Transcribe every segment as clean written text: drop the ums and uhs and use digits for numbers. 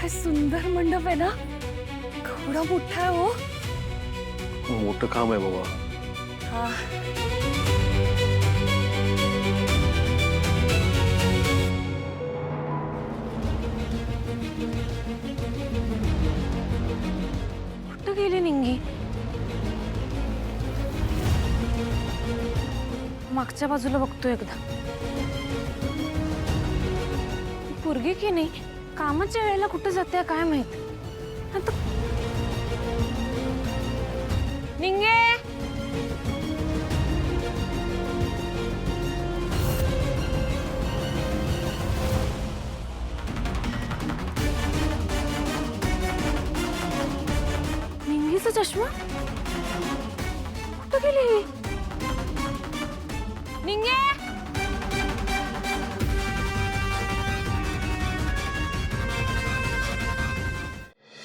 काय सुंदर मंडप आहे ना, केवढा मोठा आहे हो. मोठं काम आहे बाबा. हा. कुठं गेली निंगी? मागच्या बाजूला बघतो एकदा. पोरगी की नाही, कामाच्या वेळेला कुठे जाते काय माहित. आता निंगे, निंगीचा चष्मा कुठं गेली? निंगे,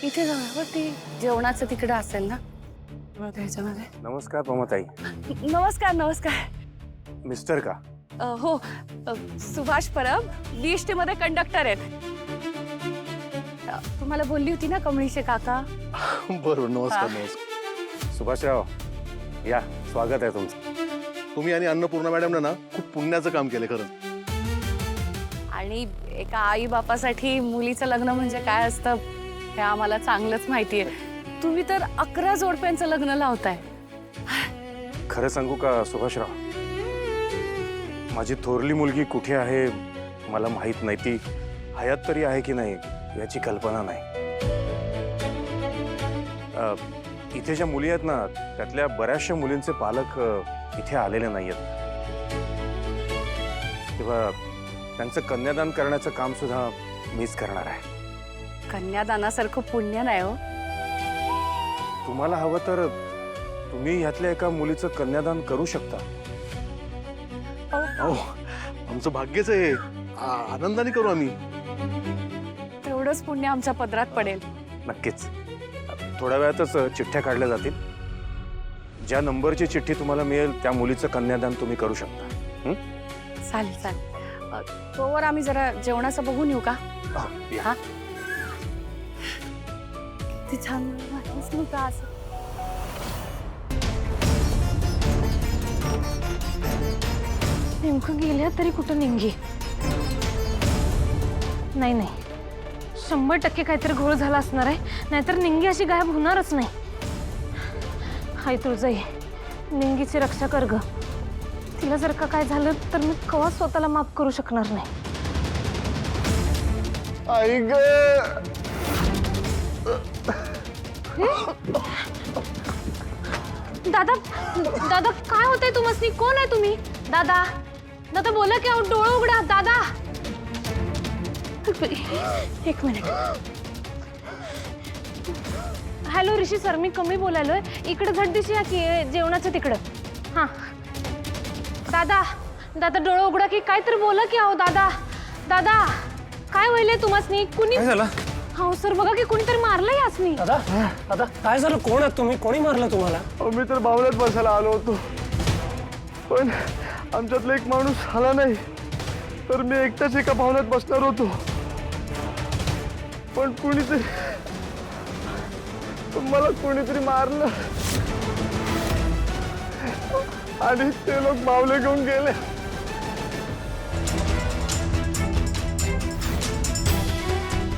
इथे जाऊ. ती जेवणाचं तिकडे असेल ना त्याच्यामध्ये. नमस्कार पमाताई. नमस्कार. नमस्कार. मिस्टर का? हो, सुभाष परब DST मध्ये कंडक्टर आहेत. तुम्हाला बोलली होती ना कमळीचे काका. बरोबर. नमस्कार. नमस्कार सुभाषराव, या स्वागत आहे तुमचं. तुम्ही आणि अन्नपूर्णा मॅडम ना खूप पुण्याचं काम केलं खरंच. आणि एका आई बापासाठी मुलीचं लग्न म्हणजे काय असतं हे आम्हाला चांगलंच माहिती आहे. तुम्ही तर 11 जोडप्यांचं लग्न लावताय. खरं सांगू का सुभाषराव, माझी थोरली मुलगी कुठे आहे मला माहित नाही. ती हयात तरी आहे की नाही याची कल्पना नाही. इथे ज्या मुली आहेत ना त्यातल्या बऱ्याचशा मुलींचे पालक इथे आलेले नाही आहेत. तेव्हा त्यांचं कन्यादान करण्याचं काम सुद्धा मीच करणार आहे. कन्यादानासारखं पुण्य नाही हो. तुम्हाला हवं तर तुम्ही ह्यातल्या एका मुलीचं कन्यादान करू शकता. हो, आमचं भाग्यच आहे. आनंदाने करू आम्ही. तेवढंच पुण्य आमच्या पदरात पडेल. नक्कीच. थोड्या वेळातच चिठ्ठ्या काढल्या जातील. ज्या नंबरची चिठ्ठी तुम्हाला मिळेल त्या मुलीचं कन्यादान तुम्ही करू शकता. चालेल चालेल. तोवर आम्ही जरा जेवणाचं बघून येऊ का? हा. किती छान वाटलंच नाही का असं. नेमकं गेल्या तरी कुठं निंगी. नाही नाही, 100% काहीतरी घोळ झाला असणार आहे, नाहीतर निंगी अशी गायब होणारच नाही. हाय तुळजाई, निंगीची रक्षा कर ग. तिला जर का काय झालं तर मी कवा स्वतःला माफ करू शकणार नाही. आई ग. दादा, दादा काय होतंय तुम्हाला? कोण आहे तुम्ही? दादा, दादा बोला की. डोळं उघडा दादा. एक मिनिट. हॅलो ऋषी सर, मी कमी बोलायलोय. इकडे झटदिशी या की जेवणाच्या तिकडं. हा दादा, दादा डोळं उघडा की. काहीतरी बोला की. अहो दादा, दादा काय व्हायलंय तुम्हाला? कुणी काय झालं? हो सर, बघा की कुणीतरी मारलंय यासनी. दादा, दादा काय झालं? कोण आहात तुम्ही? कोणी मारलं तुम्हाला? मी तर बावल्यात बसायला आलो होतो, पण आमच्यातला एक माणूस आला नाही, तर मी एकटाच एका बावल्यात बसणार होतो. पण कुणीतरी मला कोणीतरी मारलं आणि ते लोक बावले घेऊन गेले.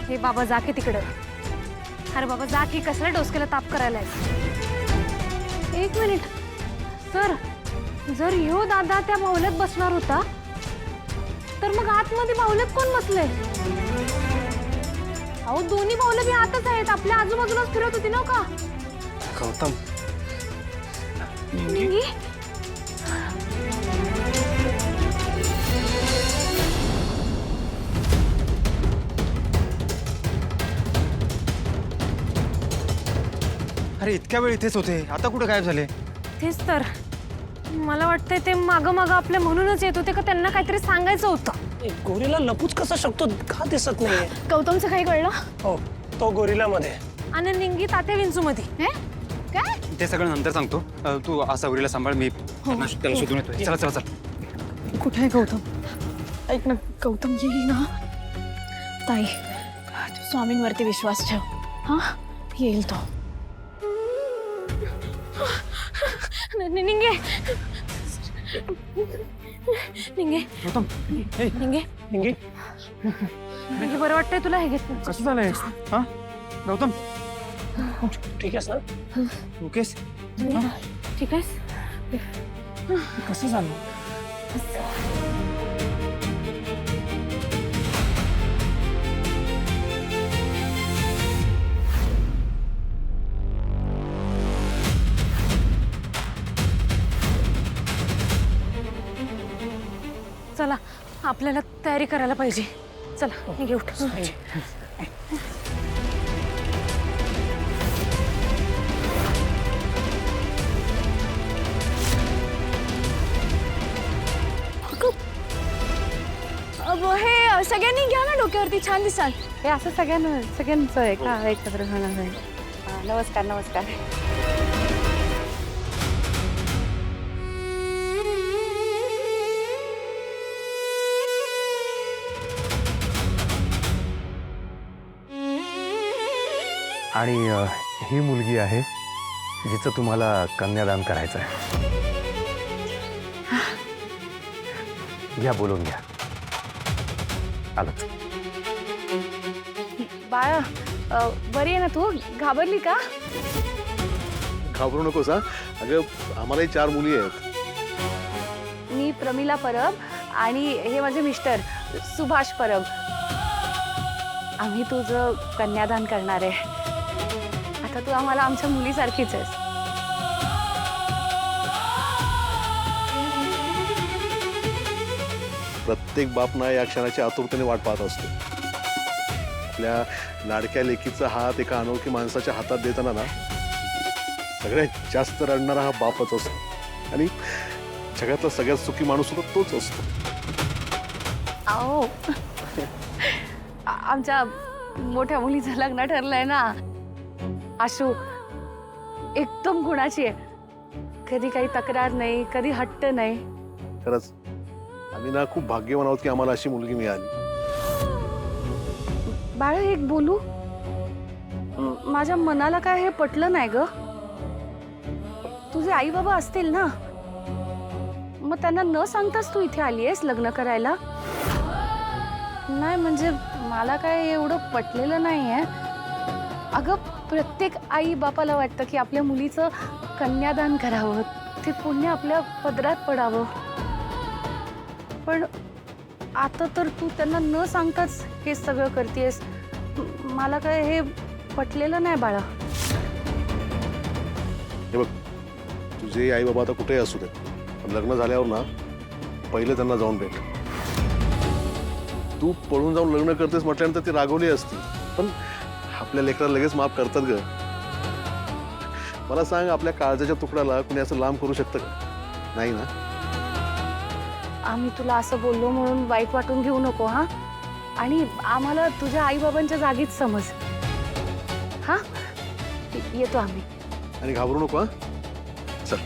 हे बाबा जा की तिकडं. अरे बाबा जा की, कसला डोसक्याला ताप करायला. एक मिनिट सर, जर ह्यो दादा त्या बाहुल्यात बसणार होता तर मग आतमध्ये बाहुल्यात कोण बसले? अहो दोन्ही बाहुलं बी आतच आहेत, आपल्या आजूबाजूलाच फिरत होती ना का? गौतम, निंगी? अरे इतक्या वेळ इथेच होते, आता कुठे गायब झाले? तेच तर मला वाटतंय ते मागं मागं आपल्या म्हणूनच येत होते का त्यांना काहीतरी सांगायचं होतं. गोरीला लपूच कसा शकतो? का दिसत नाहीये? गौतमचं काही कळलं? हो, तो गोरीला मध्ये आणि निंगी तात्या विंचू मध्ये. काय? ते सगळं नंतर सांगतो. तू असा उरीला सांभाळ, मी त्याला शोधून येतोय. चला चला चला. कुठे आहे गौतम? ऐक ना, गौतम येईल ना ताई. स्वामींवरती विश्वास ठेव. हा, येईल तो. निंगे निंगे गौतम, ए, निंगे निंगे, निंगे बरं वाटतंय तुला? हे घेत कसं झालंय? हा गौतम, ठीक आहेस ना? ओकेस? ठीक आहेस? कसं झालं? चला आपल्याला तयारी करायला पाहिजे. चला निघे उठ. हे सगळ्यांनी घ्या ना डोक्यावरती, छान दिसाल. हे असं सगळ्यांचं आहे का एकत्र होणार आहे? नमस्कार नमस्कार. आणि ही मुलगी आहे जिचं तुम्हाला कन्यादान करायचं आहे. घ्या, बोलून घ्या. आलंच. बाळा बरी आहे ना तू? घाबरली का? घाबरू नकोस हा. अगं आम्हालाही 4 मुली आहेत. मी प्रमिला परब आणि हे माझे मिस्टर सुभाष परब. आम्ही तुझं कन्यादान करणार आहे. आता तू आम्हाला आमच्या मुलीसारखीच आहेस. प्रत्येक बाप ना या क्षणाची आतुरतेने वाट पाहत असतो. आपल्या लाडक्या लेकीचा हात एका अनोळखी माणसाच्या हातात देताना ना सगळ्यात जास्त रडणारा हा बापच असतो. आणि जगातला सगळ्यात सुखी माणूस होता तोच असतो. आओ आमच्या मोठ्या मुलीचं लग्न ठरलंय ना. आशू एकदम गुणाची आहे. कधी काही तक्रार नाही, कधी हट्ट नाही. खरंच आम्ही ना खूप भाग्यवान आहोत की आम्हाला अशी मुलगी मिळाली. बाळ एक बोलू? माझ्या मनाला काय हे पटलं नाही ग. तुझे आई बाबा असतील ना, मग त्यांना न सांगताच तू इथे आलीयस लग्न करायला? नाही म्हणजे मला काय एवढं पटलेलं नाहीये. अगं प्रत्येक आई बापाला वाटतं की आपल्या मुलीचं कन्यादान करावं, ते पुण्य आपल्या पदरात पडावं. पण आता तर तू त्यांना न सांगताच हे सगळं करतेस. मला काय हे पटलेलं नाही बाळा. हे बघ, तुझे आई बाबा आता कुठेही असू दे, पण लग्न झाल्यावर ना पहिले त्यांना जाऊन भेट. तू पळून जाऊन लग्न करतेस म्हटल्यानंतर ती रागवली असती, पण आपल्या लेकराला लगेच माफ करतात ग. मला सांग, आपल्या काळजाच्या तुकड्याला कुणी असं लांब करू शकतं का? नाही ना. आम्ही तुला असं बोललो म्हणून वाईट वाटून घेऊ नको हा. आणि आम्हाला तुझ्या आई बाबांच्या जागीच समज. हा येतो आम्ही. आणि घाबरू नको हा. चल.